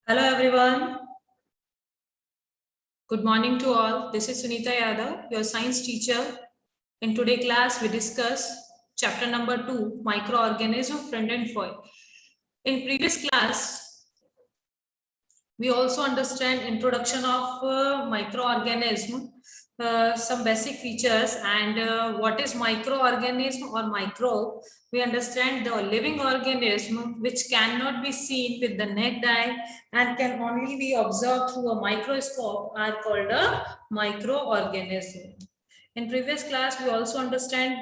Hello everyone. Good morning to all. This is Sunita Yadav, your science teacher. In today's class, we discuss chapter number 2, microorganism, friend and foe. In previous class, we also understand introduction of microorganism, some basic features, and what is microorganism or microbe. We understand the living organism which cannot be seen with the naked eye and can only be observed through a microscope are called a microorganism. In previous class, we also understand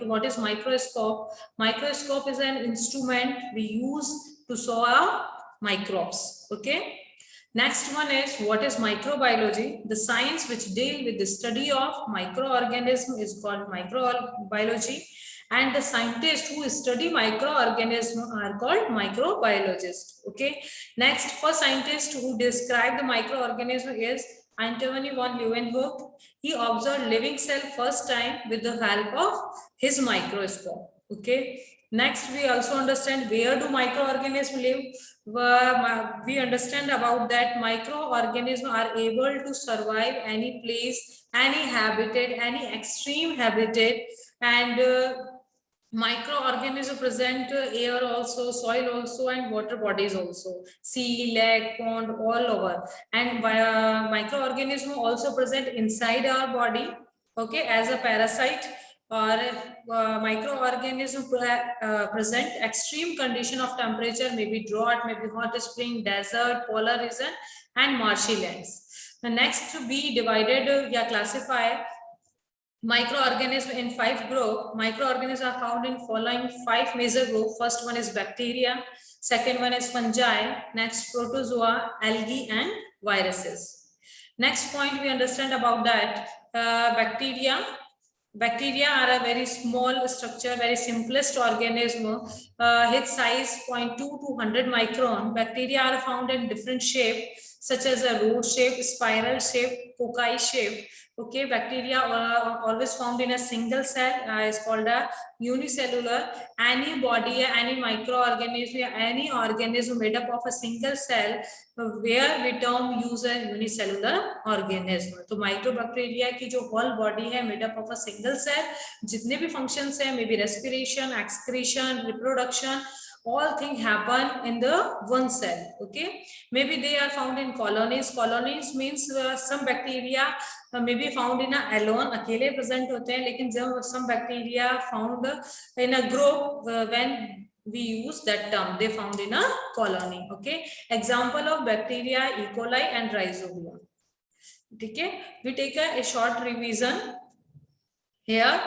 what is microscope. Microscope is an instrument we use to saw microbes. Okay. Next one is what is microbiology? The science which deal with the study of microorganism is called microbiology, and the scientists who study microorganisms are called microbiologists. Okay. Next, for scientists who describe the microorganism is Antony von Leeuwenhoek. He observed living cell first time with the help of his microscope. Okay. Next, we also understand where do microorganisms live. We understand about that microorganisms are able to survive any place, any habitat, any extreme habitat, and microorganisms present air also, soil also, and water bodies also, sea, lake, pond, all over. And microorganisms also present inside our body, okay, as a parasite, or microorganism present extreme condition of temperature, maybe drought, maybe hot spring, desert, polar region, and marshy lands. The next we divided, classify microorganisms in 5 groups. Microorganisms are found in following 5 major groups. First one is bacteria, second one is fungi, next protozoa, algae, and viruses. Next point we understand about that, bacteria. Bacteria are a very small structure, very simplest organism. Its size 0.2 to 100 micron. Bacteria are found in different shape, such as a root shape, spiral shape, foci shape. Okay, bacteria are always found in a single cell, is called a unicellular. Any body, any microorganism, any organism made up of a single cell, where we term use a unicellular organism. तो microbacteria की जो whole body है made up of a single cell, जितने भी functions है, may be respiration, excretion, reproduction, all things happen in the one cell. Okay, maybe they are found in colonies. Colonies means some bacteria may be found in a alone, अकेले present होते हैं, लेकिन जब some bacteria found in a group, when we use that term, they found in a colony. Okay, example of bacteria, E. coli and Rhizobia. Okay, we take a short revision here.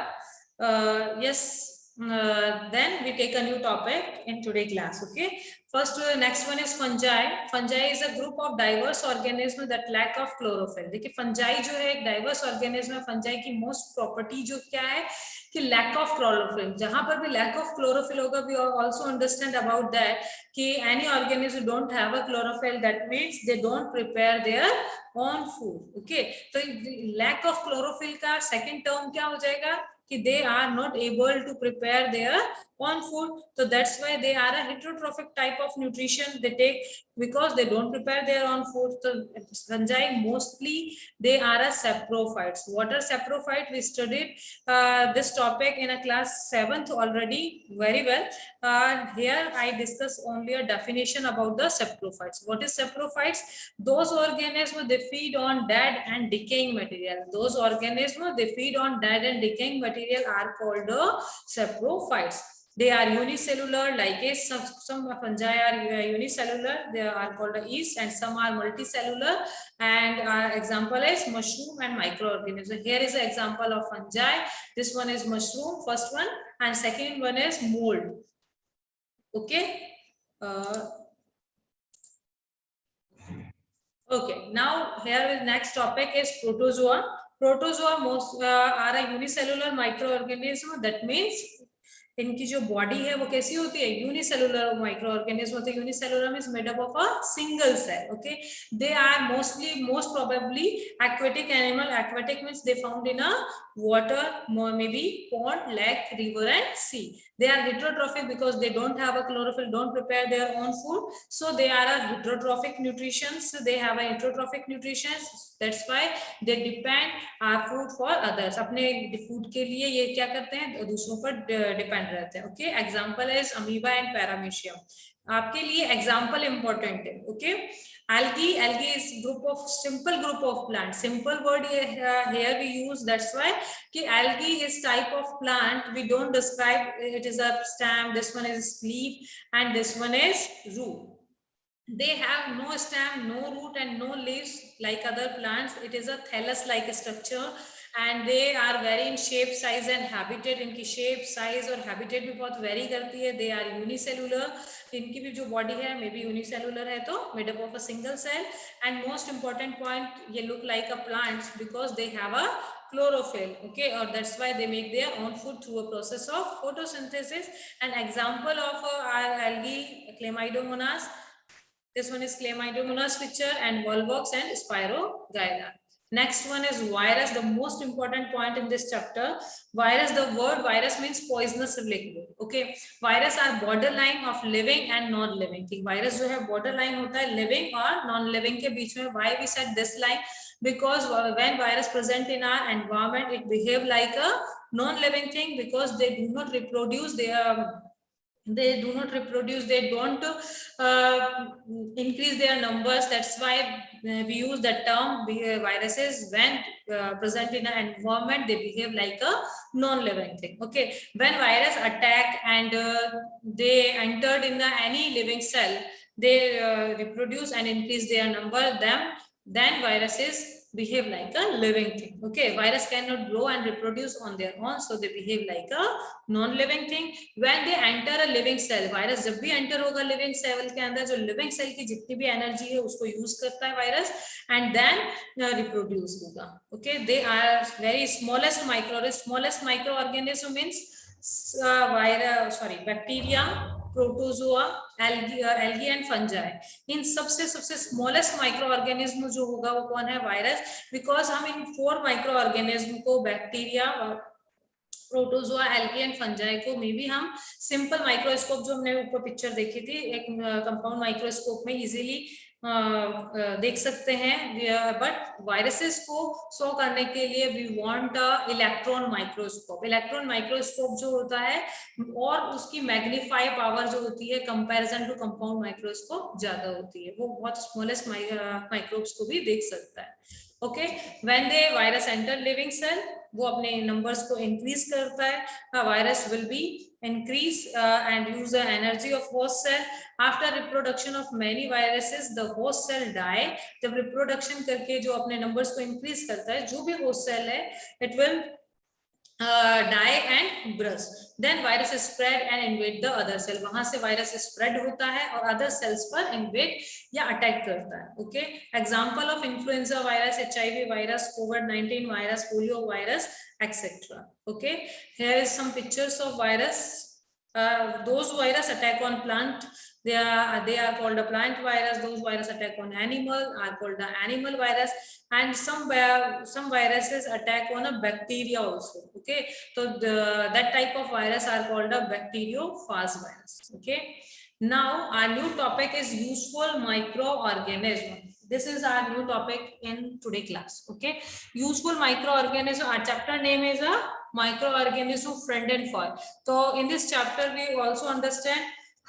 Then we take a new topic in today's class. Okay, first next one is fungi. Fungi is a group of diverse organisms that lack of chlorophyll. देखिए fungi जो है एक diverse organism है. fungi की most property जो क्या है कि lack of chlorophyll. जहां पर भी lack of chlorophyll होगा, we also understand about that कि any organism don't have a chlorophyll, that means they don't prepare their own food. Okay, तो lack of chlorophyll का second term क्या हो जाएगा कि they are not able to prepare their own food. So that's why they are a heterotrophic type of nutrition they take, because they don't prepare their own food. So fungi mostly they are a saprophytes. What are saprophytes? We studied this topic in a class 7th already very well. Here I discuss only a definition about the saprophytes. What is saprophytes? Those organisms they feed on dead and decaying material. Those organisms they feed on dead and decaying material are called saprophytes. They are unicellular, like some fungi are unicellular, they are called yeast, and some are multicellular. And example is mushroom and microorganism. Here is an example of fungi. This one is mushroom, first one, and second one is mold. Okay. Okay, now here the next topic is protozoa. Protozoa most are a unicellular microorganism. That means इनकी जो body है वो कैसी होती है, unicellular micro organism होते हैं. Unicellular means made up of a single cell. Okay, they are most probably aquatic animal. Aquatic means they found in a water, maybe pond, lake, river and sea. They are heterotrophic because they don't have a chlorophyll, don't prepare their own food, so they are a heterotrophic nutrition. So they have a heterotrophic nutrition, that's why they depend our food for others. अपने food के लिए ये क्या करते हैं, दूसरों पर depend रहते हैं. Okay, example is amoeba and paramecium. आपके लिए एग्जांपल इंपॉर्टेंट है. Okay, algae is simple group of plants. Simple word here we use, that's why ki algae is type of plant. We don't describe it is a stem, this one is leaf and this one is root. They have no stem, no root and no leaves like other plants. It is a thallus like structure and they are vary in shape, size and habitat. इनकी shape, size और habitat भी बहुत vary करती है. They are unicellular. इनकी भी जो body है may be unicellular है तो made up of a single cell. And most important point, ये look like a plants because they have a chlorophyll. Okay, or that's why they make their own food through a process of photosynthesis. An example of algae, Chlamydomonas. This one is Chlamydomonas picture and Volvox and Spirogyra. Next one is virus, the most important point in this chapter. Virus, the word virus means poisonous liquid. Okay, virus are borderline of living and non-living thing. Virus जो है borderline होता है living और non-living के बीच में. Why we said this line? Because when virus present in our environment, it behave like a non-living thing because they do not reproduce. They do not reproduce, they don't increase their numbers. That's why we use the term viruses. When present in an environment, they behave like a non-living thing. Okay, when virus attack and they entered in any living cell, they reproduce and increase their number. Then viruses behave like a living thing. Okay, virus cannot grow and reproduce on their own, so they behave like a non-living thing. When they enter a living cell, virus जब भी enter होगा living cell के अंदर, जो living cell की जितनी भी energy है उसको use करता है virus and then reproduce होगा. Okay, they are very smallest microorganism means bacteria, protozoa, algae and fungi. इन सबसे स्मॉलेस्ट माइक्रो ऑर्गेनिज्म जो होगा वो कौन है, वायरस. बिकॉज हम इन 4 माइक्रो ऑर्गेनिज्म को, bacteria, protozoa, algae and fungi को मे भी हम सिंपल माइक्रोस्कोप जो हमने ऊपर पिक्चर देखी थी, एक कंपाउंड माइक्रोस्कोप में इजीली देख सकते हैं. बट वायरसेस को शो करने के लिए we want a electron microscope. Electron microscope जो होता है और उसकी मैग्नीफाई पावर जो होती है कंपैरिजन टू कंपाउंड माइक्रोस्कोप ज्यादा होती है. वो बहुत स्मॉलेस्ट माइक्रोब्स को भी देख सकता है. Okay, when they virus enter living cell, वो अपने नंबर्स को इंक्रीज करता है. Virus will be increase and use the energy of host cell. After reproduction of many viruses, the host cell die. जब reproduction करके जो अपने numbers को increase करता है, जो भी host cell है, it will die and burst. Then virus is spread and invade the other cell. वहां से virus spread होता है और other cells पर invade या attack करता है. Okay, example of influenza virus, HIV virus, COVID-19 virus, polio virus, etc. Okay, here is some pictures of virus. Those virus attack on plant, they are called a plant virus. Those virus attack on animal are called the animal virus. And some viruses attack on a bacteria also. Okay, so that type of virus are called a bacteriophage virus. Okay, now our new topic is useful microorganism. This is our new topic in today class. Okay, useful microorganism. Our chapter name is a microorganism friend and foe. So in this chapter we also understand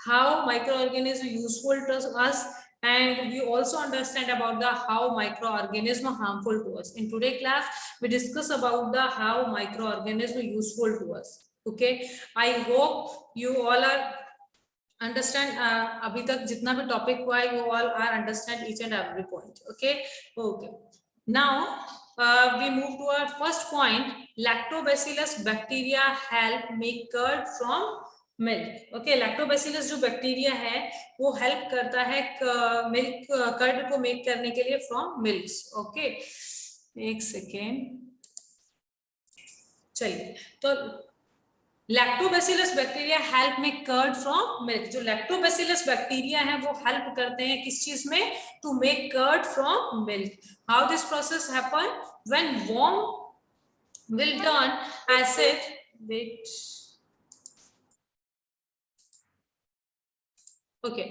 how microorganism useful to us, and we also understand about the how microorganism harmful to us. In today class we discuss about the how microorganism useful to us. Okay, I hope you all are understand अभी तक जितना भी topic हुआ है, you all are understand each and every point. Okay, now we move to our first point. Lactobacillus bacteria help make curd from milk. Okay, lactobacillus जो bacteria है वो help करता है मिल्क कर्ड को मेक करने के लिए फ्रॉम मिल्क्स. ओके, एक सेकेंड, चलिए. तो lactobacillus bacteria help make curd from milk. जो लैक्टोबैसिलस बैक्टीरिया है वो हेल्प करते हैं किस चीज में, to make curd from milk. How this process happen, when warm will turn acid which okay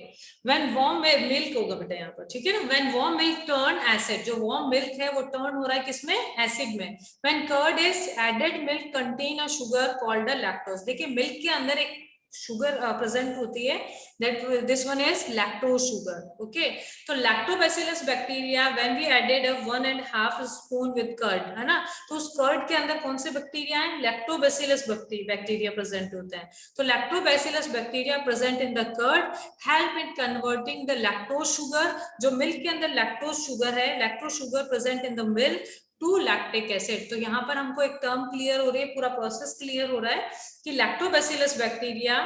when warm milk होगा बेटा यहाँ पर, ठीक है ना, when warm milk turn acid, जो वार्म मिल्क है वो टर्न हो रहा है किसमें, एसिड में। When curd is added milk contain a sugar called a lactose. देखिए मिल्क के अंदर एक शुगर प्रेजेंट होती है, that this one is lactose sugar. Okay, तो lactobacillus bacteria when we added 1.5 spoon with curd, है ना, तो उस कर्ड के अंदर कौन से बैक्टीरिया है, लैक्टोबैसिलस बैक्टीरिया प्रेजेंट होता है। तो lactobacillus bacteria present in the curd help in converting the lactose sugar, जो मिल्क के अंदर लैक्टोज शुगर है, lactose sugar present in the milk to lactic acid. तो यहाँ पर हमको एक टर्म क्लियर हो रही है, पूरा प्रोसेस क्लियर हो रहा है कि लैक्टोबैसिलस बैक्टीरिया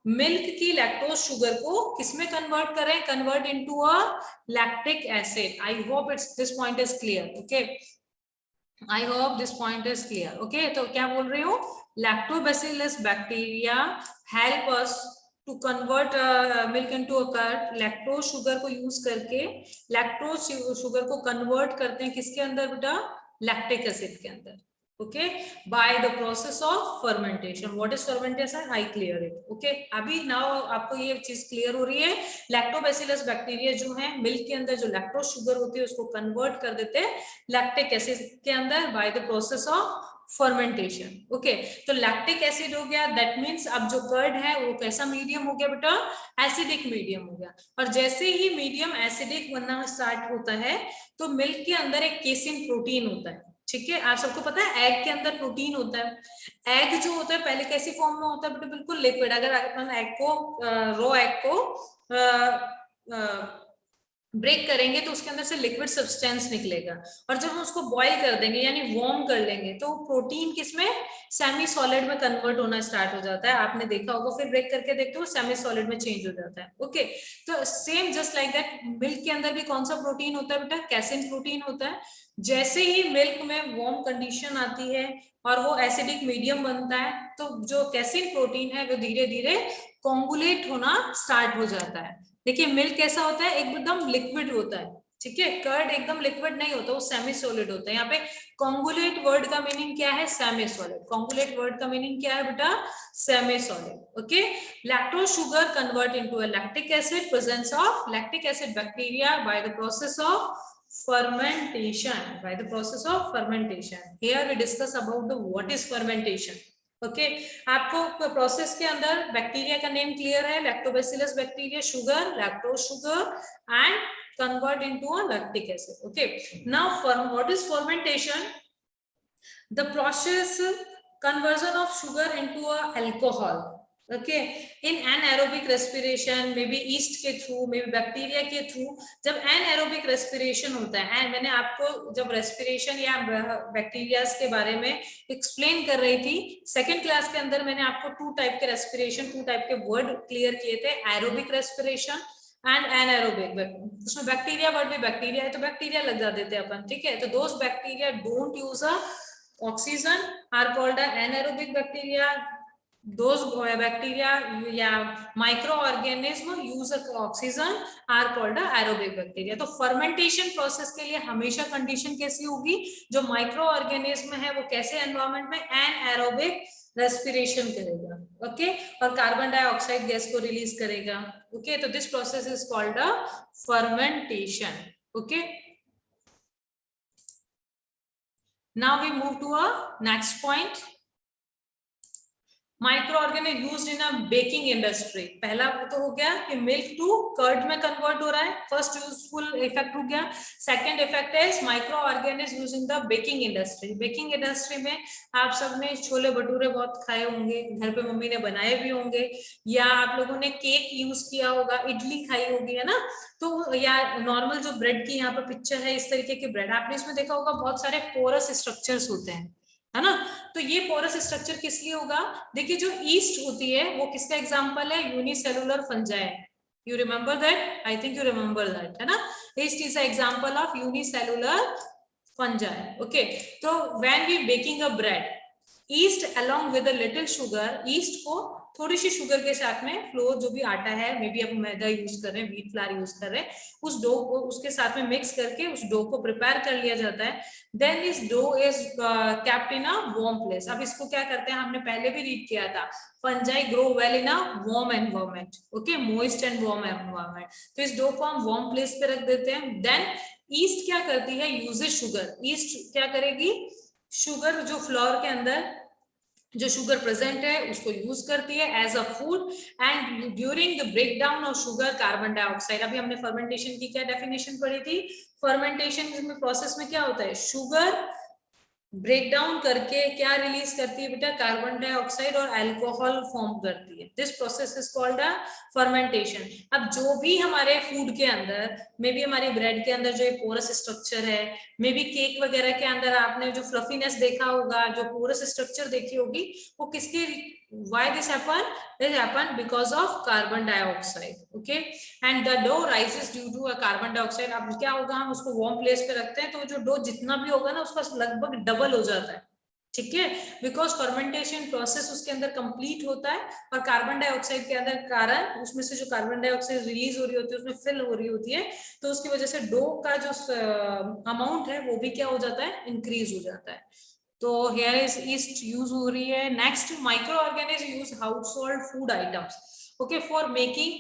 मिल्क की लैक्टोज शुगर को किसमें कन्वर्ट करें, convert into a lactic acid. I hope it's this point is clear. Okay, I hope this point is clear. Okay, तो क्या बोल रही हूँ, lactobacillus bacteria help us to convert milk into a curd. Lactose sugar को use करके lactose sugar को convert करते हैं किसके अंदर बेटा, लैक्टिक एसिड के अंदर। Okay, by the process of fermentation. What is fermentation, I clear it. Okay, अभी नाउ आपको ये चीज क्लियर हो रही है, लैक्टोबैसिलस बैक्टीरिया जो है मिल्क के अंदर जो लैक्टोज शुगर होती है उसको कन्वर्ट कर देते हैं लैक्टिक एसिड के अंदर by the process of fermentation. Okay, तो लैक्टिक एसिड हो गया, दैट मीन्स अब जो कर्ड है वो कैसा मीडियम हो गया बेटा, एसिडिक मीडियम हो गया। और जैसे ही मीडियम एसिडिक बनना स्टार्ट होता है तो मिल्क के अंदर एक केसिन प्रोटीन होता है, ठीक है। आप सबको पता है एग के अंदर प्रोटीन होता है। एग जो होता है पहले कैसी फॉर्म में होता है बेटा, बिल्कुल लिक्विड। अगर अपन एग को रो एग को ब्रेक करेंगे तो उसके अंदर से लिक्विड सब्सटेंस निकलेगा, और जब हम उसको बॉईल कर देंगे यानी वार्म कर लेंगे तो प्रोटीन किसमें, सेमी सॉलिड में कन्वर्ट होना स्टार्ट हो जाता है। आपने देखा होगा, फिर ब्रेक करके देखते हो सेमी सॉलिड में चेंज हो जाता है। ओके, तो same just like that milk के अंदर भी कौन सा प्रोटीन होता है बेटा, कैसिन प्रोटीन होता है। जैसे ही मिल्क में वार्म कंडीशन आती है और वो एसिडिक मीडियम बनता है तो जो कैसिन प्रोटीन है वो धीरे धीरे कोंगुलेट होना स्टार्ट हो जाता है। देखिए मिल्क कैसा होता है, एकदम लिक्विड होता है, ठीक है। कर्ड एकदम लिक्विड नहीं होता, वो सेमी सॉलिड होता है। यहाँ पे कोंगुलेट वर्ड का मीनिंग क्या है, सेमी सॉलिड। कोंगुलेट वर्ड का मीनिंग क्या है बेटा, semi solid. Okay, lactose sugar convert into a lactic acid, presence of lactic acid bacteria by the process of fermentation, by the process of fermentation. Here we discuss about the what is fermentation. Okay, आपको process के अंदर bacteria का name clear है, lactobacillus bacteria, sugar, lactose sugar and convert into a lactic acid. Okay, now what is fermentation, the process conversion of sugar into a alcohol. Okay, in anaerobic respiration, maybe yeast के through, maybe bacteria के through, जब anaerobic respiration होता है, and मैंने आपको जब respiration या bacterias के बारे में एक्सप्लेन कर रही थी सेकेंड क्लास के अंदर, मैंने आपको टू टाइप के रेस्पिरेशन, टू टाइप के वर्ड क्लियर किए थे, एरोबिक रेस्पिरेशन एंड एनएरोबिक। उसमें बैक्टीरिया वर्ड भी बैक्टीरिया है तो बैक्टीरिया लग जाते थे अपन, ठीक है। तो those bacteria don't use a oxygen are called an anaerobic bacteria. Those bacteria या microorganism use oxygen are called aerobic bacteria. तो fermentation process के लिए हमेशा कंडीशन कैसी होगी, जो माइक्रो ऑर्गेनिज्म है वो कैसे एनवायरमेंट में एनएरोबिक रेस्पिरेशन करेगा, ओके, और कार्बन डाइऑक्साइड गैस को रिलीज करेगा। ओके, तो this process is called a fermentation. Okay, now we move to a next point. Micro organism used in a baking industry. पहला तो हो गया कि मिल्क टू कर्ड में कन्वर्ट हो रहा है, फर्स्ट यूजफुल इफेक्ट हो गया। सेकंड इफेक्ट है micro organism used in the baking industry. Baking industry में आप सबने छोले भटूरे बहुत खाए होंगे, घर पे मम्मी ने बनाए भी होंगे, या आप लोगों ने केक यूज किया होगा, इडली खाई होगी, है ना। तो या नॉर्मल जो ब्रेड की यहाँ पर पिक्चर है, इस तरीके की ब्रेड आपने इसमें देखा होगा, बहुत सारे पोरस स्ट्रक्चर्स होते हैं, है ना। तो ये पोरस स्ट्रक्चर किस लिए होगा, देखिए जो ईस्ट होती है वो किसका एग्जांपल है, unicellular fungi. You remember that, I think you remember that, है ना। Yeast is a example of unicellular fungi. Okay, तो when we baking a bread, yeast along with a little sugar, yeast को थोड़ी सी sugar के साथ में, floor जो भी आटा है, मे बी आप मैदा यूज कर रहे हैं, व्हीट फ्लावर यूज कर रहे हैं, उस डो को उसके साथ में मिक्स करके उस डो को प्रिपेयर कर लिया जाता है। Then this dough is kept in a warm place. अब इसको क्या करते हैं, हमने पहले भी रीड किया था, fungi grow well in a warm environment, okay, moist and warm environment. तो इस डो को हम वार्म प्लेस पे रख देते हैं। देन ईस्ट क्या करती है, यूजेस शुगर। ईस्ट क्या करेगी, शुगर जो फ्लोर के अंदर जो शुगर प्रेजेंट है उसको यूज करती है as a food, and during the break down of sugar carbon dioxide. अभी हमने फर्मेंटेशन की क्या डेफिनेशन पढ़ी थी, फर्मेंटेशन में प्रोसेस में क्या होता है, शुगर ब्रेक डाउन करके क्या रिलीज करती है बेटा, कार्बन डाइऑक्साइड और अल्कोहल फॉर्म करती है। This process is called a fermentation. अब जो भी हमारे फूड के अंदर, मे बी हमारी ब्रेड के अंदर जो पोरस स्ट्रक्चर है, मे बी केक वगैरह के अंदर आपने जो फ्लफीनेस देखा होगा, जो पोरस स्ट्रक्चर देखी होगी, वो किसके, why this happen because of carbon dioxide, okay, and the dough rises due to a carbon dioxide। अब क्या होगा, हम उसको वार्म प्लेस पे रखते हैं तो जो डो जितना भी होगा ना उसका लगभग डबल हो जाता है, ठीक है, बिकॉज फर्मेंटेशन प्रोसेस उसके अंदर कंप्लीट होता है और कार्बन डाइऑक्साइड के अंदर कारण उसमें से जो कार्बन डाइऑक्साइड रिलीज हो रही होती है उसमें फिल हो रही होती है, तो उसकी वजह से डो का जो अमाउंट है वो भी क्या हो जाता है, इंक्रीज हो जाता है। तो here is yeast यूज हो रही है। Next, micro organism use household food items, okay, for making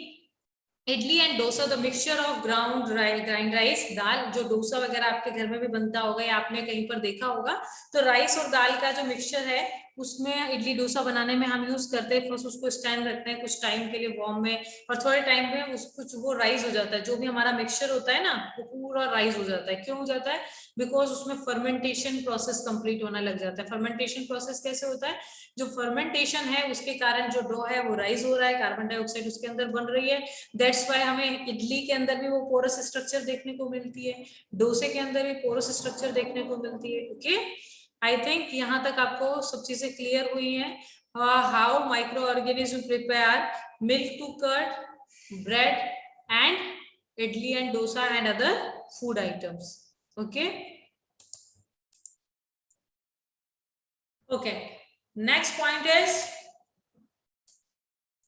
idli and dosa. The mixture of ground grind rice, dal, जो डोसा वगैरह आपके घर में भी बनता होगा या आपने कहीं पर देखा होगा, तो राइस और दाल का जो मिक्सचर है उसमें इडली डोसा बनाने में हम यूज करते हैं। फर्स्ट उसको स्टैंड रखते हैं कुछ टाइम के लिए वार्म में, और थोड़े टाइम में उस कुछ वो राइज हो जाता है, जो भी हमारा मिक्सचर होता है ना वो पूरा राइज हो जाता है। क्यों हो जाता है, बिकॉज उसमें फर्मेंटेशन प्रोसेस कंप्लीट होने लग जाता है। फर्मेंटेशन प्रोसेस कैसे होता है, जो फर्मेंटेशन है उसके कारण जो डो है वो राइज हो रहा है, कार्बन डाइऑक्साइड उसके अंदर बन रही है। दैट्स वाई हमें इडली के अंदर भी वो पोरस स्ट्रक्चर देखने को मिलती है, डोसे के अंदर भी पोरस स्ट्रक्चर देखने को मिलती है, ओके। आई थिंक यहाँ तक आपको सब चीजें क्लियर हुई हैं। How microorganism prepare milk to curd, bread and idli and dosa and other food items, okay. Okay, next point is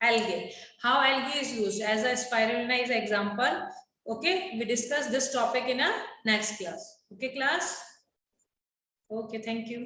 algae. How algae is used as a spirulina is example. Okay, we discuss this topic in a next class. Okay, class. Okay, thank you.